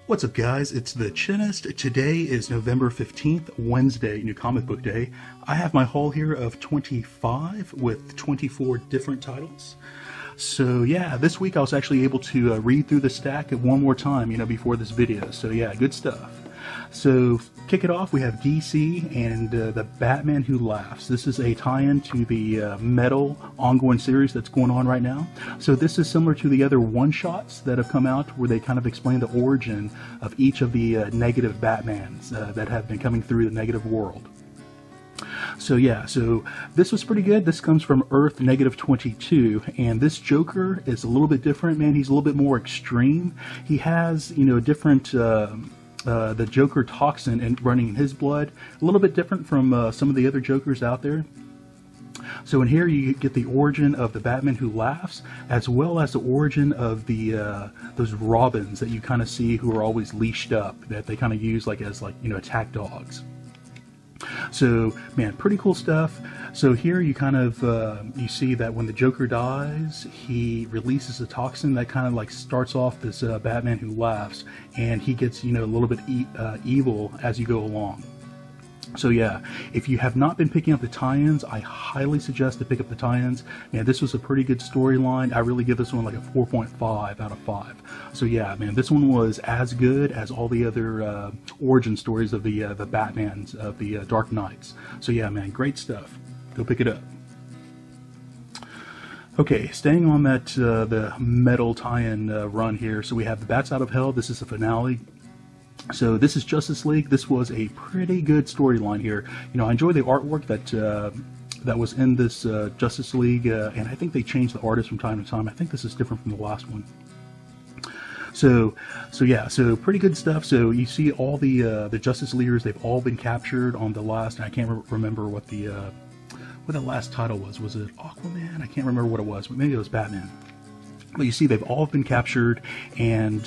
What's up, guys? It's the Chinist. Today is November 15th, Wednesday, New Comic Book Day. I have my haul here of 25 with 24 different titles. So yeah, this week I was actually able to read through the stack one more time, before this video. So yeah, good stuff. So kick it off, we have DC and the Batman Who Laughs. This is a tie-in to the Metal ongoing series that's going on right now. So this is similar to the other one-shots that have come out where they kind of explain the origin of each of the negative Batmans that have been coming through the negative world. So yeah, so this was pretty good. This comes from Earth -22, and this Joker is a little bit different, man. He's a little bit more extreme. He has, a different... the Joker toxin running in his blood, a little bit different from some of the other Jokers out there. So in here you get the origin of the Batman Who Laughs, as well as the origin of the those Robins that you kind of see who are always leashed up, that they kind of use as attack dogs. So man, pretty cool stuff. So here you kind of you see that when the Joker dies, he releases a toxin that kind of starts off this Batman Who Laughs, and he gets a little bit evil as you go along. So yeah, if you have not been picking up the tie-ins, I highly suggest to pick up the tie-ins. Man, this was a pretty good storyline. I really give this one a 4.5 out of 5. So yeah, man, this one was as good as all the other origin stories of the Batmans, of the Dark Knights. So yeah, man, great stuff. Go pick it up. Okay, staying on that the Metal tie-in run here. So we have the Bats Out of Hell. This is the finale. So this is Justice League. This was a pretty good storyline here. I enjoy the artwork that was in this Justice League, and I think they changed the artist from time to time. I think this is different from the last one. So yeah, so pretty good stuff. So you see all the Justice Leaguers, they've all been captured on the last, and I can't remember what the last title was. Was it Aquaman? I can't remember what it was, but maybe it was Batman. But you see, they've all been captured, and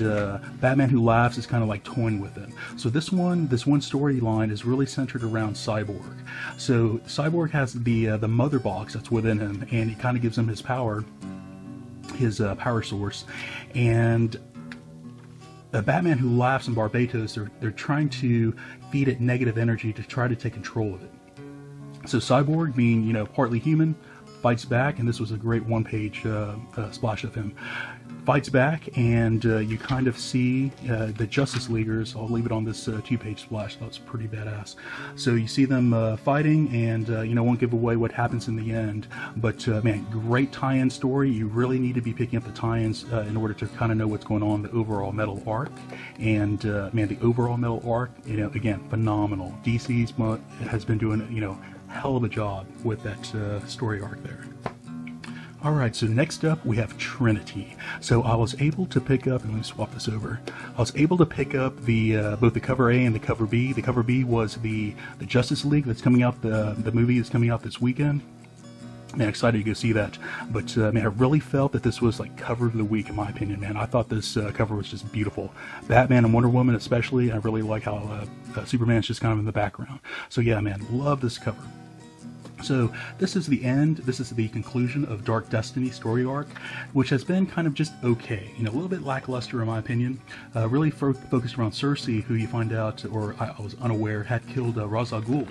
Batman Who Laughs is kind of toying with them. So this one storyline is really centered around Cyborg. So Cyborg has the mother box that's within him, and it kind of gives him his power, his power source. And Batman Who Laughs and Babyteeth, they're trying to feed it negative energy to try to take control of it. So Cyborg, being partly human, fights back, and this was a great one-page splash of him. Fights back, and you kind of see the Justice Leaguers. I'll leave it on this two-page splash. That was pretty badass. So you see them fighting, and won't give away what happens in the end. But man, great tie-in story. You really need to be picking up the tie-ins in order to kind of know what's going on in the overall Metal arc. And man, the overall Metal arc, again, phenomenal. DC has been doing hell of a job with that story arc there. Alright, so next up we have Trinity. So I was able to pick up, and let me swap this over. I was able to pick up the both the cover A and the cover B. The cover B was the Justice League that's coming out, the movie that's coming out this weekend. Man, excited to go see that. But man, I really felt that this was cover of the week, in my opinion, man. I thought this cover was just beautiful. Batman and Wonder Woman especially. I really like how Superman's just kind of in the background. So yeah, man, love this cover. So this is the end, this is the conclusion of Dark Destiny story arc, which has been kind of just okay, a little bit lackluster in my opinion. Really focused around Cersei, who you find out, or I was unaware, had killed Ra's al Ghul.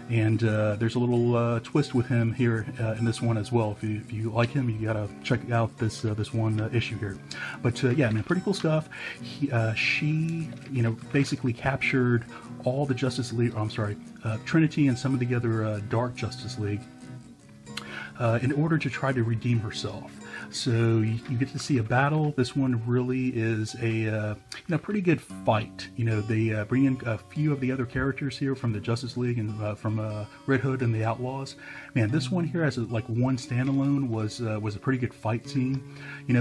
And there's a little twist with him here in this one as well. If you like him, you gotta check out this one issue here. But yeah, man, pretty cool stuff. She basically captured all the Justice League. Oh, I'm sorry, Trinity and some of the other Dark Justice League in order to try to redeem herself. So you get to see a battle. This one really is a pretty good fight. They bring in a few of the other characters here from the Justice League and from Red Hood and the Outlaws. Man, this one here as one standalone was a pretty good fight scene.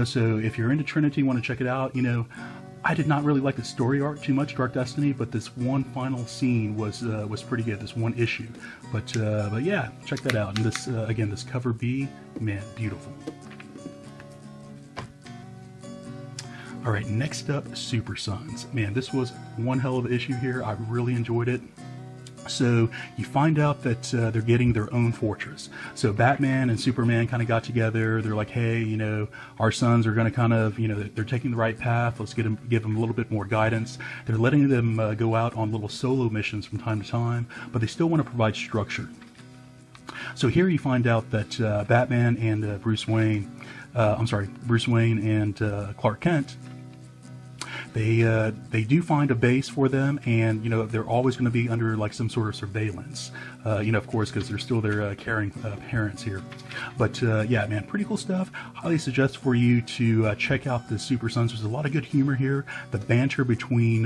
So if you're into Trinity, want to check it out. I did not really like the story arc too much, Dark Destiny, but this one final scene was pretty good. This one issue, but yeah, check that out. And this again, this cover B, man, beautiful. Alright, next up, Super Sons. Man, this was one hell of an issue here. I really enjoyed it. So you find out that they're getting their own fortress. So Batman and Superman kind of got together. They're like, hey, you know, our sons are going to kind of, you know, they're taking the right path. Let's give them a little bit more guidance. They're letting them go out on little solo missions from time to time, but they still want to provide structure. So here you find out that Batman and Bruce Wayne and Clark Kent, they do find a base for them, and you know they're always going to be under like some sort of surveillance. You know, of course, because they're still their caring parents here. But yeah, man, pretty cool stuff. Highly suggest for you to check out the Super Sons. There's a lot of good humor here. The banter between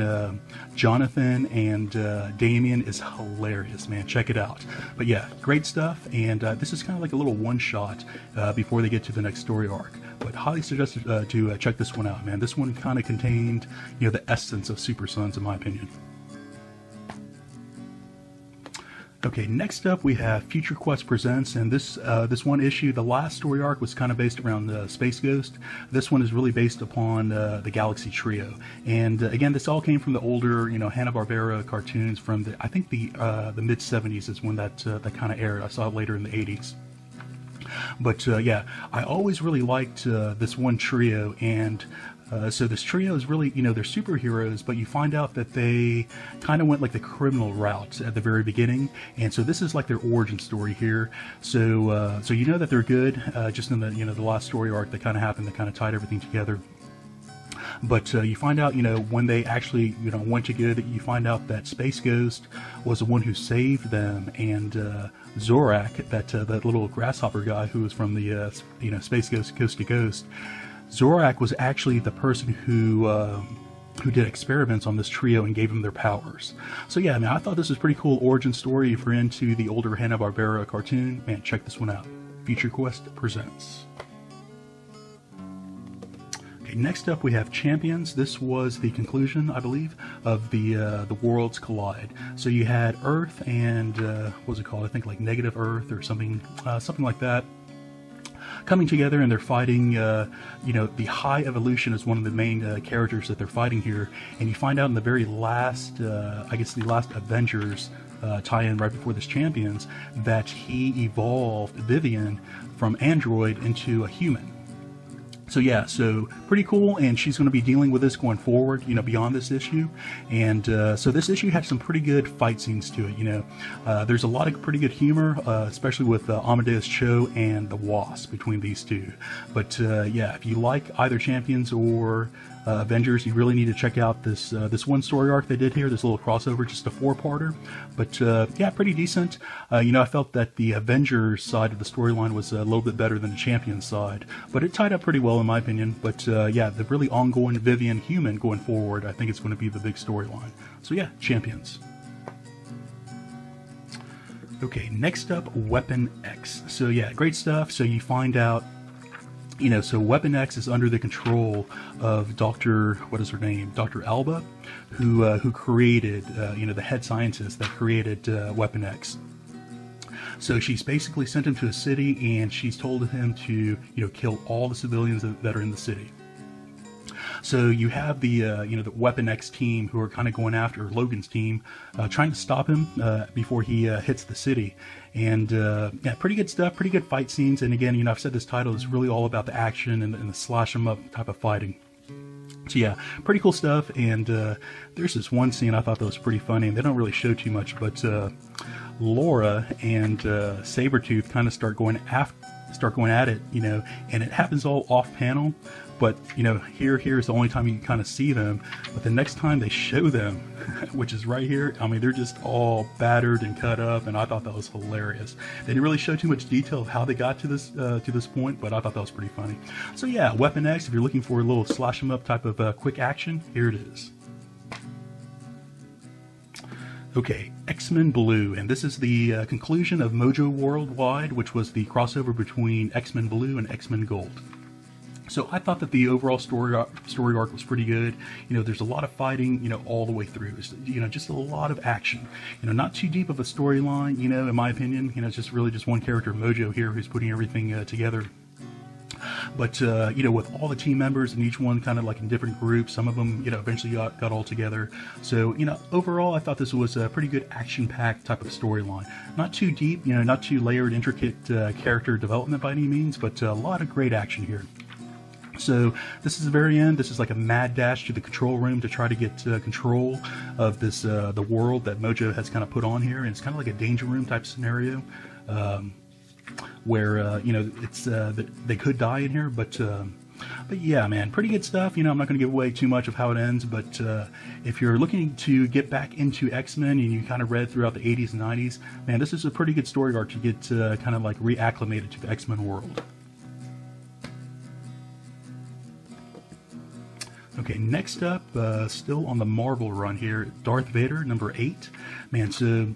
Jonathan and Damian is hilarious, man. Check it out. But yeah, great stuff. And this is kind of like a little one-shot before they get to the next story arc. But highly suggest to check this one out, man. This one kind of contained, you know, the essence of Super Sons, in my opinion. Okay, next up we have Future Quest Presents, and this one issue, the last story arc was kind of based around Space Ghost. This one is really based upon the Galaxy Trio, and again, this all came from the older, you know, Hanna-Barbera cartoons from the, I think the mid '70s is when that kind of aired. I saw it later in the '80s. But yeah, I always really liked this one trio, and so this trio is really, you know, they're superheroes, but you find out that they kind of went like the criminal route at the very beginning, and so this is like their origin story here. So so you know that they're good, just in the, you know, the last story arc that kind of happened that kind of tied everything together. But you find out, you know, when they actually, you know, went to good, you find out that Space Ghost was the one who saved them, and Zorak, that little grasshopper guy who was from the, you know, Space Ghost Coast to Coast, Zorak was actually the person who did experiments on this trio and gave them their powers. So yeah, man, I thought this was a pretty cool origin story. If you're into the older Hanna-Barbera cartoon, man, check this one out. Future Quest Presents. Next up we have Champions. This was the conclusion, I believe, of the Worlds Collide. So you had Earth and what was it called? I think like Negative Earth or something, something like that, coming together, and they're fighting. You know, the High Evolution is one of the main characters that they're fighting here, and you find out in the very last, I guess the last Avengers tie-in right before this Champions, that he evolved Vivian from android into a human. So yeah, so pretty cool, and she's going to be dealing with this going forward, you know, beyond this issue. And so this issue had some pretty good fight scenes to it, you know. There's a lot of pretty good humor, especially with Amadeus Cho and the Wasp between these two. But yeah, if you like either Champions or Avengers, you really need to check out this this one story arc they did here, this little crossover, just a 4-parter. But yeah, pretty decent. You know, I felt that the Avengers side of the storyline was a little bit better than the Champions side, but it tied up pretty well in my opinion. But yeah, the really ongoing Vivian human going forward, I think it's going to be the big storyline. So yeah, Champions. Okay, next up, Weapon X. So yeah, great stuff. So you find out, you know, so Weapon X is under the control of Dr. what is her name? Dr. Alba, who created, you know, the head scientist that created Weapon X. So she's basically sent him to a city, and she's told him to, you know, kill all the civilians that are in the city. So you have the, you know, the Weapon X team who are kind of going after Logan's team, trying to stop him before he hits the city. And yeah, pretty good stuff, pretty good fight scenes. And again, you know, I've said this title is really all about the action and the slash 'em up type of fighting. So yeah, pretty cool stuff. And there's this one scene I thought that was pretty funny, and they don't really show too much, but Laura and Sabretooth kind of start going at it, you know, and it happens all off panel. But, you know, here is the only time you can kind of see them. But the next time they show them, which is right here, I mean, they're just all battered and cut up, and I thought that was hilarious. They didn't really show too much detail of how they got to this point, but I thought that was pretty funny. So yeah, Weapon X, if you're looking for a little slash 'em up type of quick action, here it is. Okay, XMen Blue, and this is the conclusion of Mojo Worldwide, which was the crossover between XMen Blue and XMen Gold. So I thought that the overall story arc was pretty good. You know, there's a lot of fighting, you know, all the way through. It's, you know, just a lot of action. You know, not too deep of a storyline, you know, in my opinion. You know, it's just really just one character, Mojo, here, who's putting everything together. But you know, with all the team members and each one kind of like in different groups, some of them, you know, eventually got all together. So, you know, overall, I thought this was a pretty good action-packed type of storyline. Not too deep, you know, not too layered, intricate character development by any means, but a lot of great action here. So this is the very end. This is like a mad dash to the control room to try to get control of this the world that Mojo has kind of put on here, and it's kind of like a danger room type scenario where you know, it's they could die in here, but yeah, man, pretty good stuff. You know, I'm not going to give away too much of how it ends, but if you're looking to get back into X-Men and you kind of read throughout the 80s and 90s, man, this is a pretty good story arc to get kind of like reacclimated to the X-Men world. Okay, next up, still on the Marvel run here, Darth Vader, number 8. Man, so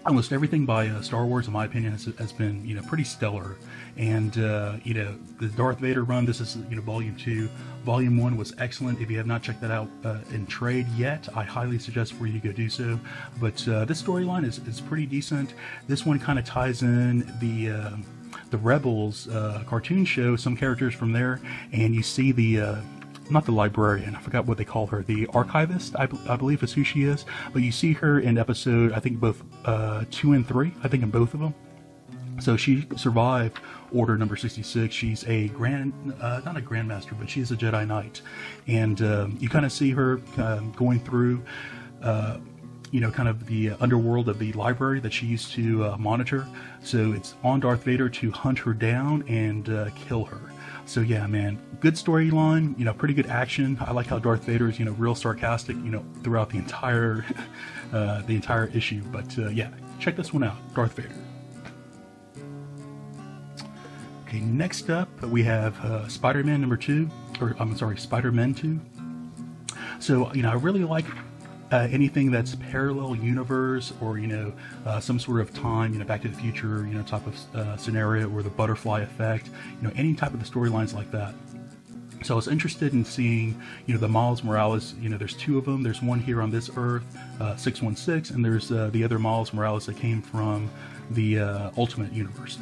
almost everything by Star Wars, in my opinion, has been, you know, pretty stellar. And, you know, the Darth Vader run, this is, you know, Volume 2. Volume 1 was excellent. If you have not checked that out in trade yet, I highly suggest for you to go do so. But this storyline is pretty decent. This one kind of ties in the Rebels cartoon show, some characters from there, and you see the... not the librarian, I forgot what they call her, the archivist, I believe is who she is, but you see her in episode, I think both 2 and 3, I think in both of them. So she survived Order number 66. She's a not a Grandmaster, but she's a Jedi Knight. And you kind of see her going through, you know, kind of the underworld of the library that she used to monitor. So it's on Darth Vader to hunt her down and kill her. So yeah, man, good storyline, you know, pretty good action. I like how Darth Vader is, you know, real sarcastic, you know, throughout the entire issue. But yeah, check this one out, Darth Vader. Okay, next up we have Spider-Man number 2, or I'm sorry, Spider-Man 2. So, you know, I really like anything that's parallel universe, or, you know, some sort of time, you know, Back to the Future, you know, type of scenario, or the butterfly effect, you know, any type of the storylines like that. So I was interested in seeing, you know, the Miles Morales, you know, there's 2 of them. There's one here on this Earth, 616, and there's the other Miles Morales that came from the Ultimate Universe.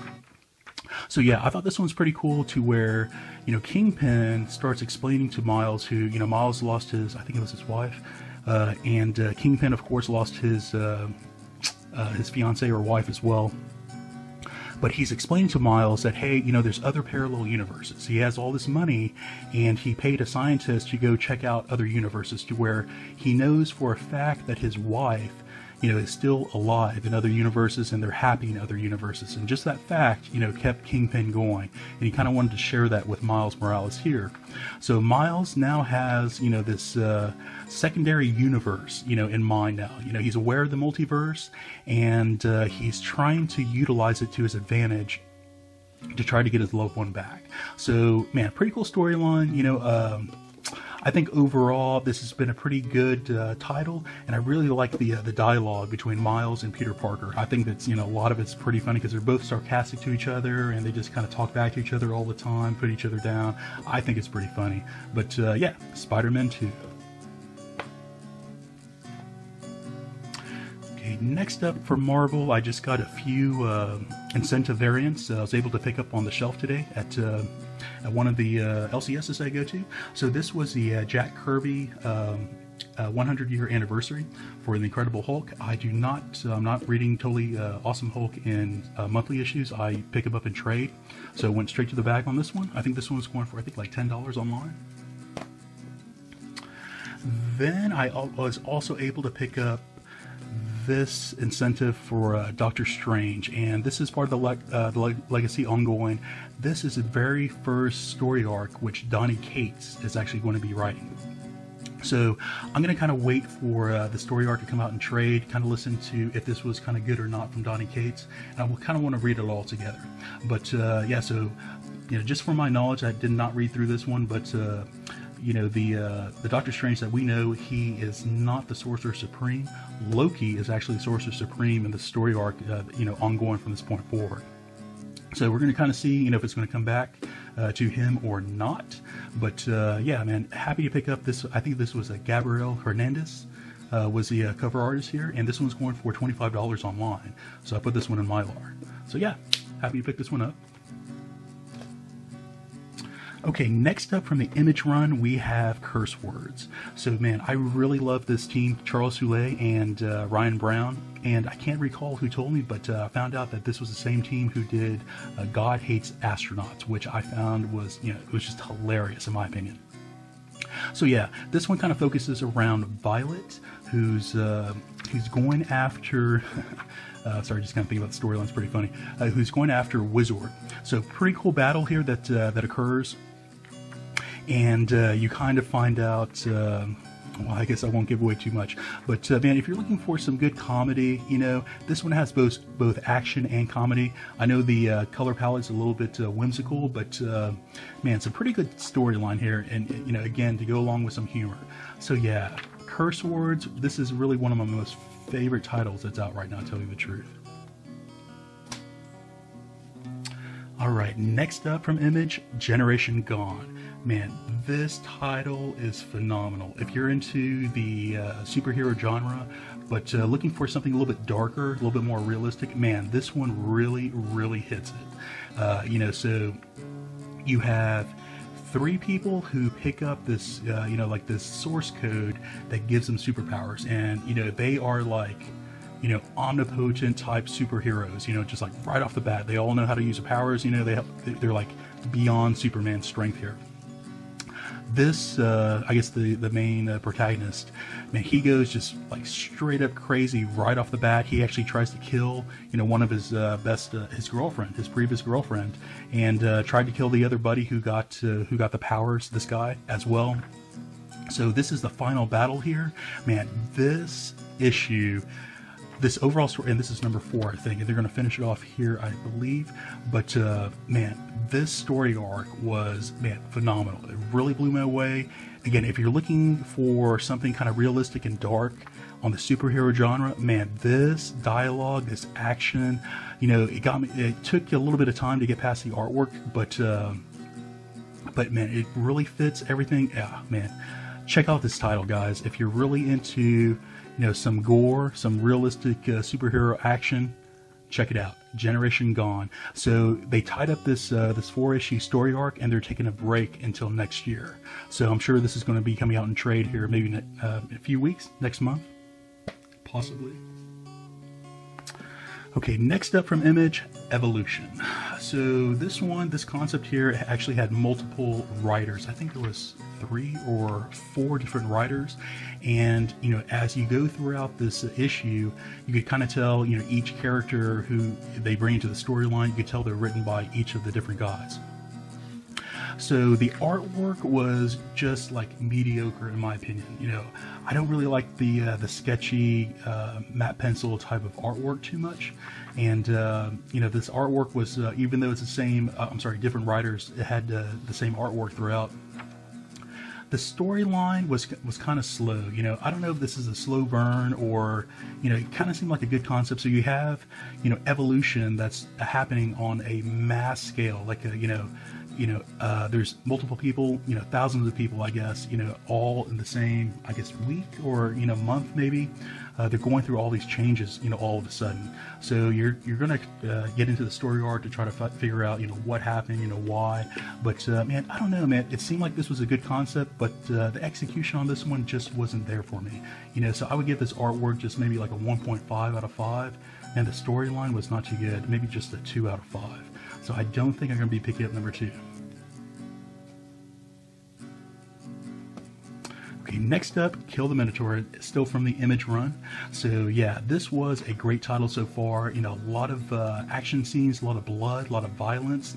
So yeah, I thought this one's pretty cool, to where, you know, Kingpin starts explaining to Miles, who, you know, Miles lost his, I think it was his wife, and Kingpin, of course, lost his fiancée or wife as well. But he's explaining to Miles that, hey, you know, there's other parallel universes. He has all this money, and he paid a scientist to go check out other universes, to where he knows for a fact that his wife, you know, is still alive in other universes, and they're happy in other universes. And just that fact, you know, kept Kingpin going. And he kind of wanted to share that with Miles Morales here. So Miles now has, you know, this secondary universe, you know, in mind now. You know, he's aware of the multiverse, and he's trying to utilize it to his advantage to try to get his loved one back. So, man, pretty cool storyline, you know. I think overall this has been a pretty good title, and I really like the dialogue between Miles and Peter Parker. I think that's, you know, a lot of it's pretty funny because they're both sarcastic to each other, and they just kind of talk back to each other all the time, put each other down. I think it's pretty funny. But yeah, Spider-Man 2. Okay, next up for Marvel, I just got a few incentive variants I was able to pick up on the shelf today at one of the LCSs I go to. So this was the Jack Kirby 100-year anniversary for the Incredible Hulk. I'm not reading Totally Awesome Hulk in monthly issues. I pick them up in trade. So went straight to the bag on this one. I think this one was going for, I think, like $10 online. Then I was also able to pick up this incentive for Doctor Strange, and this is part of the Legacy ongoing. This is the very first story arc which Donny Cates is actually going to be writing. So I'm going to kind of wait for the story arc to come out in trade, kind of listen to if this was kind of good or not from Donny Cates, and I will kind of want to read it all together. But yeah, so, you know, just for my knowledge, I did not read through this one, but you know, the Doctor Strange that we know, he is not the Sorcerer Supreme. Loki is actually the Sorcerer Supreme in the story arc, you know, ongoing from this point forward. So we're going to kind of see, you know, if it's going to come back to him or not. But yeah, man, happy to pick up this. I think this was Gabriel Hernandez was the cover artist here, and this one's going for $25 online. So I put this one in Mylar. So yeah, happy to pick this one up. Okay, next up from the Image run, we have Curse Words. So, man, I really love this team, Charles Soule and Ryan Brown. And I can't recall who told me, but I found out that this was the same team who did God Hates Astronauts, which I found was, it was just hilarious in my opinion. So yeah, this one kind of focuses around Violet, who's going after. Sorry, just kind of thinking about the storyline. It's pretty funny. Who's going after Wizard? So pretty cool battle here that occurs, and you kind of find out. Well, I guess I won't give away too much, but man, if you're looking for some good comedy, this one has both action and comedy. I know the color palette's a little bit whimsical, but man, it's a pretty good storyline here, and again, to go along with some humor. So yeah, Curse Words. This is really one of my most favorite titles that's out right now, to tell you the truth. All right, next up from Image, Generation Gone. Man, this title is phenomenal. If you're into the superhero genre, but looking for something a little bit darker, a little bit more realistic, man, this one really, really hits it. So you have 3 people who pick up this, like this source code that gives them superpowers, and they are like, omnipotent type superheroes. Just like right off the bat, they all know how to use their powers. They're like beyond Superman strength here. This, I guess the main protagonist, man, he goes just like straight up crazy right off the bat. He actually tries to kill, one of his his girlfriend, his previous girlfriend, and tried to kill the other buddy who got the powers. This guy as well. So this is the final battle here, man. This issue. This overall story, and this is number 4, I think, and they're going to finish it off here, I believe. But man, this story arc was, man, phenomenal. It really blew me away. Again, if you're looking for something kind of realistic and dark on the superhero genre, man, this dialogue, this action, it got me. It took a little bit of time to get past the artwork, but man, it really fits everything. Yeah, man, check out this title, guys, if you're really into some gore, some realistic superhero action. Check it out, Generation Gone. So they tied up this 4-issue story arc, and they're taking a break until next year. So I'm sure this is going to be coming out in trade here, maybe in a few weeks, next month, possibly. Okay, next up from Image, Evolution. So this concept here actually had multiple writers. I think there was 3 or 4 different writers, and as you go throughout this issue, you could kind of tell each character who they bring into the storyline. You could tell they're written by each of the different guys. So the artwork was just like mediocre in my opinion. I don't really like the sketchy matte pencil type of artwork too much. And this artwork was even though it's the same, different writers, it had the same artwork throughout. The storyline was kind of slow. I don't know if this is a slow burn or it kind of seemed like a good concept. So you have evolution that's happening on a mass scale, like there's multiple people, thousands of people, I guess, all in the same, I guess, week or month maybe. They're going through all these changes, all of a sudden. So you're gonna get into the story arc to try to figure out, what happened, why. But man, I don't know, man. It seemed like this was a good concept, but the execution on this one just wasn't there for me. So I would give this artwork just maybe like a 1.5 out of 5, and the storyline was not too good, maybe just a 2 out of 5. So I don't think I'm gonna be picking up number 2. Okay, next up, Kill the Minotaur, still from the Image run. So yeah, this was a great title so far. A lot of action scenes, a lot of blood, a lot of violence.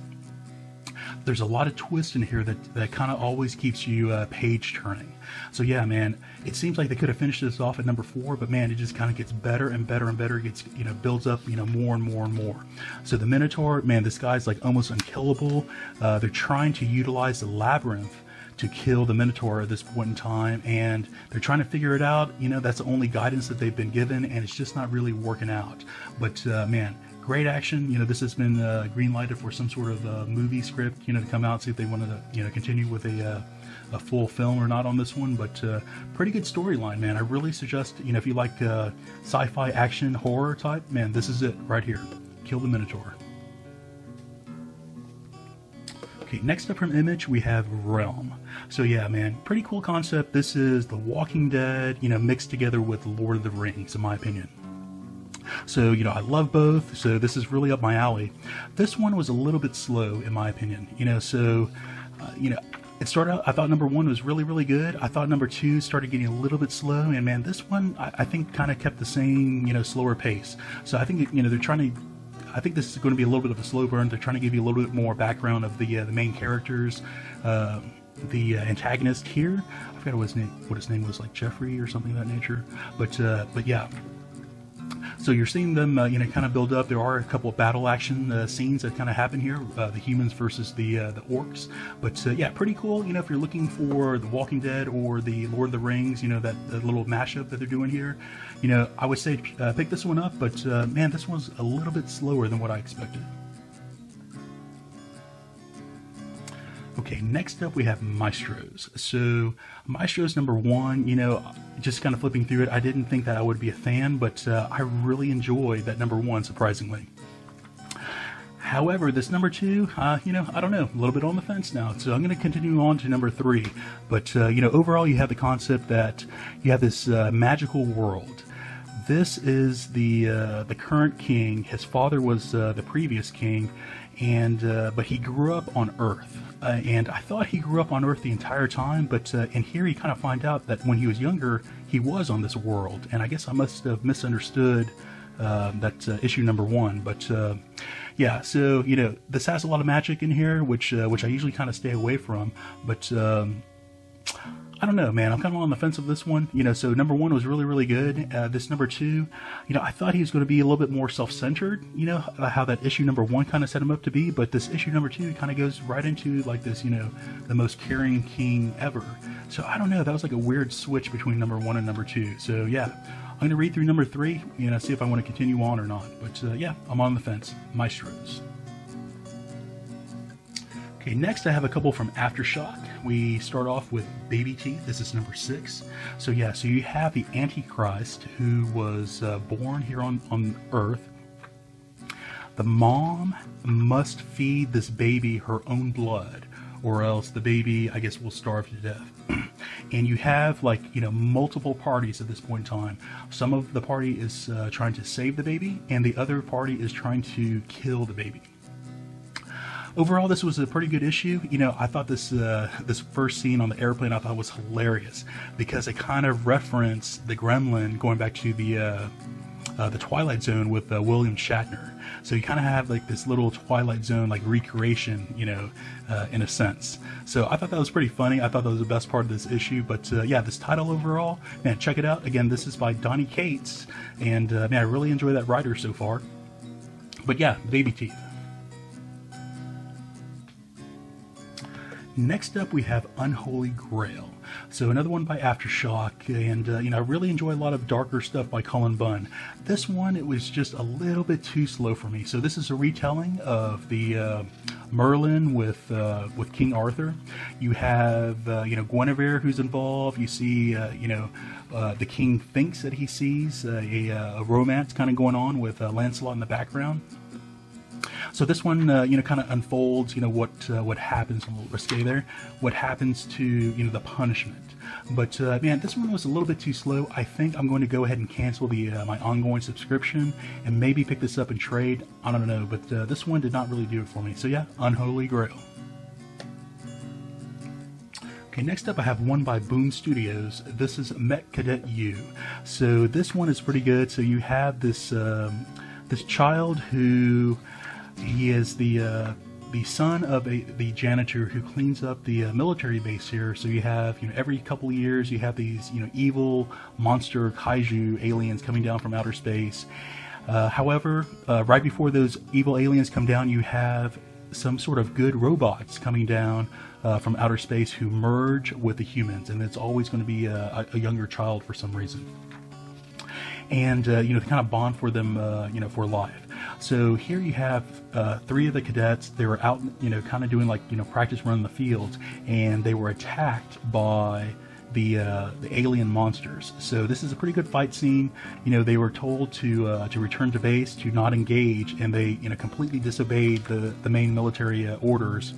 There's a lot of twist in here that kind of always keeps you page turning. So yeah, man, it seems like they could have finished this off at number 4, but man, it just kind of gets better and better and better. It gets, builds up, more and more and more. So the Minotaur, man, this guy's like almost unkillable. They're trying to utilize the labyrinth to kill the Minotaur at this point in time, and they're trying to figure it out. That's the only guidance that they've been given, and it's just not really working out. But man, great action. This has been green lighted for some sort of movie script, to come out, see if they wanted to continue with a full film or not on this one. But pretty good storyline, man. I really suggest, if you like sci-fi action horror type, man, this is it right here. Kill the Minotaur. Okay, next up from Image, we have Realm. So yeah, man, pretty cool concept. This is The Walking Dead, mixed together with Lord of the Rings, in my opinion. So, I love both, so this is really up my alley. This one was a little bit slow, in my opinion. It started out, I thought number 1 was really, really good. I thought number 2 started getting a little bit slow, and man, this one, I think, kind of kept the same, slower pace. So I think, they're trying to, I think this is going to be a little bit of a slow burn. They're trying to give you a little bit more background of the main characters, the antagonist here. I forgot what his name was, like Jeffrey or something of that nature. But yeah. So you're seeing them, kind of build up. There are a couple of battle action scenes that kind of happen here, the humans versus the orcs. But yeah, pretty cool. If you're looking for The Walking Dead or the Lord of the Rings, that little mashup that they're doing here, I would say pick this one up. But man, this one's a little bit slower than what I expected. Okay, next up we have Maestros. So Maestros number 1, just kind of flipping through it, I didn't think that I would be a fan, but I really enjoyed that number 1, surprisingly. However, this number 2, I don't know, a little bit on the fence now. So I'm going to continue on to number 3. But, overall you have the concept that you have this magical world. This is the current king. His father was the previous king, and but he grew up on Earth. And I thought he grew up on Earth the entire time, but in here you kind of find out that when he was younger, he was on this world. And I guess I must have misunderstood that issue number 1. But yeah, so this has a lot of magic in here, which I usually kind of stay away from. But I don't know, man. I'm kind of on the fence of this one. So number 1 was really, really good. This number 2, I thought he was going to be a little bit more self-centered, how that issue number 1 kind of set him up to be. But this issue number 2 kind of goes right into like this, the most caring king ever. So I don't know. That was like a weird switch between number 1 and number 2. So yeah, I'm going to read through number 3, see if I want to continue on or not. But yeah, I'm on the fence. Maestros. Okay, next I have a couple from Aftershock. We start off with Babyteeth. This is number 6. So yeah, so you have the Antichrist who was born here on Earth. The mom must feed this baby her own blood, or else the baby, I guess, will starve to death. And you have, like, multiple parties at this point in time. Some of the party is trying to save the baby, and the other party is trying to kill the baby. Overall, this was a pretty good issue. I thought this first scene on the airplane, I thought was hilarious because it kind of referenced the Gremlin going back to the Twilight Zone with William Shatner. So you kind of have like this little Twilight Zone like recreation, in a sense. So I thought that was pretty funny. I thought that was the best part of this issue. But yeah, this title overall, man, check it out. Again, this is by Donny Cates, and man, I really enjoy that writer so far. But yeah, Babyteeth. Next up, we have Unholy Grail. So another one by Aftershock, and I really enjoy a lot of darker stuff by Cullen Bunn. This one, it was just a little bit too slow for me. So this is a retelling of the Merlin with King Arthur. You have Guinevere who's involved. You see the king thinks that he sees a romance kind of going on with Lancelot in the background. So this one, kind of unfolds, what happens, a little risque there, what happens to, the punishment. But, man, this one was a little bit too slow. I think I'm going to go ahead and cancel my ongoing subscription and maybe pick this up and trade. I don't know, but this one did not really do it for me. So yeah, Unholy Grail. Okay, next up I have one by Boom Studios. This is Mecha Cadet U. So this one is pretty good. So you have this this child who he is the son of the janitor who cleans up the military base here. So you have every couple of years you have these evil monster kaiju aliens coming down from outer space. However, right before those evil aliens come down, you have some sort of good robots coming down from outer space who merge with the humans, and it's always going to be a younger child for some reason. And they kind of bond for them, for life. So here you have 3 of the cadets. They were out, kind of doing like practice run in the field, and they were attacked by the alien monsters. So this is a pretty good fight scene. They were told to return to base, to not engage, and they completely disobeyed the main military orders.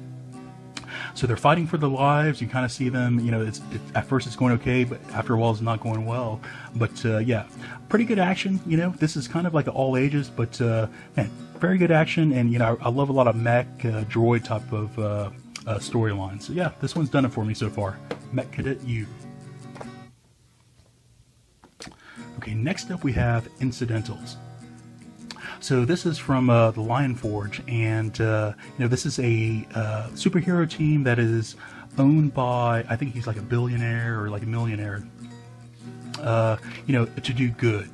So they're fighting for their lives. You kind of see them, you know, at first it's going okay, but after a while it's not going well. But yeah, pretty good action. You know, this is kind of like all ages, but man, very good action. And you know, I love a lot of mech droid type of storylines. So yeah, this one's done it for me so far. Mech Cadet U. Okay, next up we have Incidentals. So this is from the Lion Forge, and you know, this is a superhero team that is owned by, I think he's like a billionaire or like a millionaire, you know, to do good.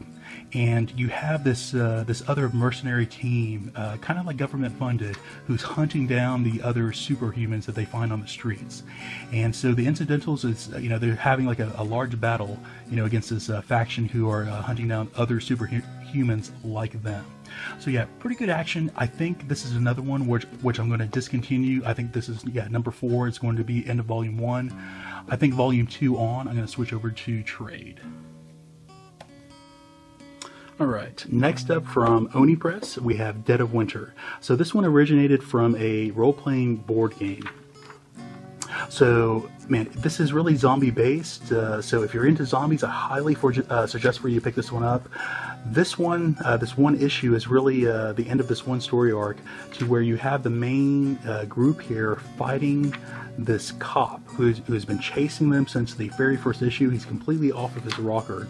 And you have this this other mercenary team, kind of like government funded, who's hunting down the other superhumans that they find on the streets. And so the Incidentals is, you know, they're having like a large battle, you know, against this faction who are hunting down other superhumans like them. So yeah, pretty good action. I think this is another one which I'm going to discontinue. I think this is, yeah, number 4. It's going to be end of volume 1. I think volume 2 on, I'm going to switch over to trade. Alright, next up from Oni Press, we have Dead of Winter. So this one originated from a role-playing board game. So, man, this is really zombie-based, so if you're into zombies, I highly suggest for you to pick this one up. This one issue is really the end of this one story arc, to where you have the main group here fighting this cop who has been chasing them since the very first issue. He's completely off of his rocker.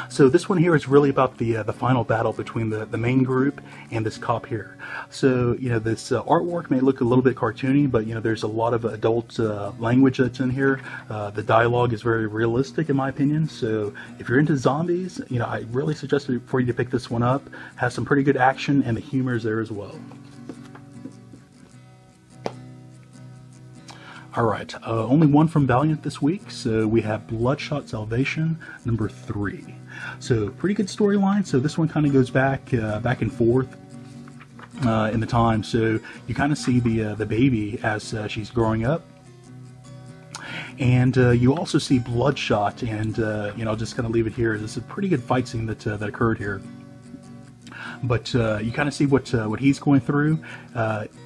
So this one here is really about the final battle between the main group and this cop here. So, you know, this artwork may look a little bit cartoony, but, you know, there's a lot of adult language that's in here. The dialogue is very realistic, in my opinion. So if you're into zombies, you know, I really suggest for you to pick this one up. Has some pretty good action, and the humor is there as well. Alright, only one from Valiant this week, so we have Bloodshot Salvation, number 3. So, pretty good storyline. So this one kind of goes back and forth in the time. So you kind of see the baby as she's growing up. And you also see Bloodshot, and you know, I'll just kind of leave it here. This is a pretty good fight scene that occurred here. But you kind of see what he's going through.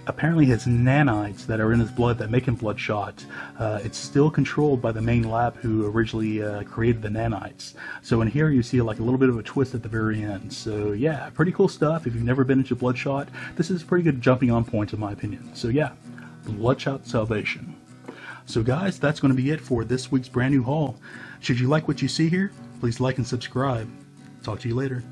Apparently his nanites that are in his blood that make him Bloodshot, it's still controlled by the main lab who originally created the nanites. So in here you see like a little bit of a twist at the very end. So yeah, pretty cool stuff. If you've never been into Bloodshot, this is a pretty good jumping on point in my opinion. So yeah, Bloodshot Salvation. So guys, that's going to be it for this week's brand new haul. Should you like what you see here, please like and subscribe. Talk to you later.